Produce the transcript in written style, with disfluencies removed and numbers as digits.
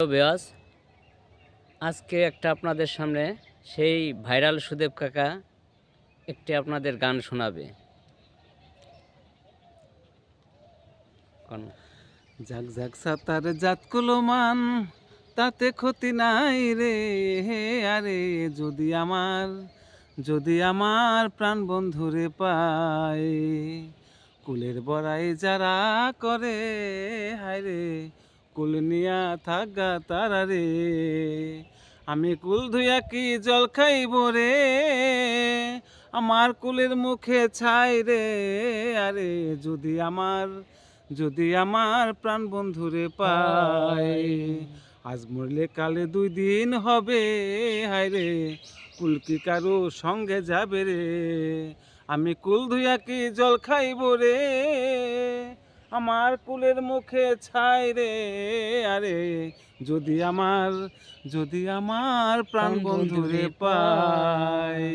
তো বেয়াস আজকে একটা আপনাদের সামনে সেই ভাইরাল সুদেব কাকা একটি আপনাদের গান শোনাবে। কোন ঝাক ঝাক সাতার জাত কুলমান তাতে ক্ষতি নাই রে হে আরে যদি আমার প্রাণ বন্ধুরে পায় কুলের বড়াই যারা করে হায় রে কুল নিয়া থাকা তারা রে আমি কুল ধুইয়া কি জল খাইব রে আমার কুলের মুখে ছাই রে আরে যদি আমার প্রাণ বন্ধুরে পায় আজ মরলে কালে 2 দিন হবে হায় রে কুল কি কারো সঙ্গে যাবে রে আমি কুল ধুইয়া কি জল খাইব রে আমার কুলের মুখে ছাই রে আরে যদি আমার প্রাণ বন্ধুরে পায়।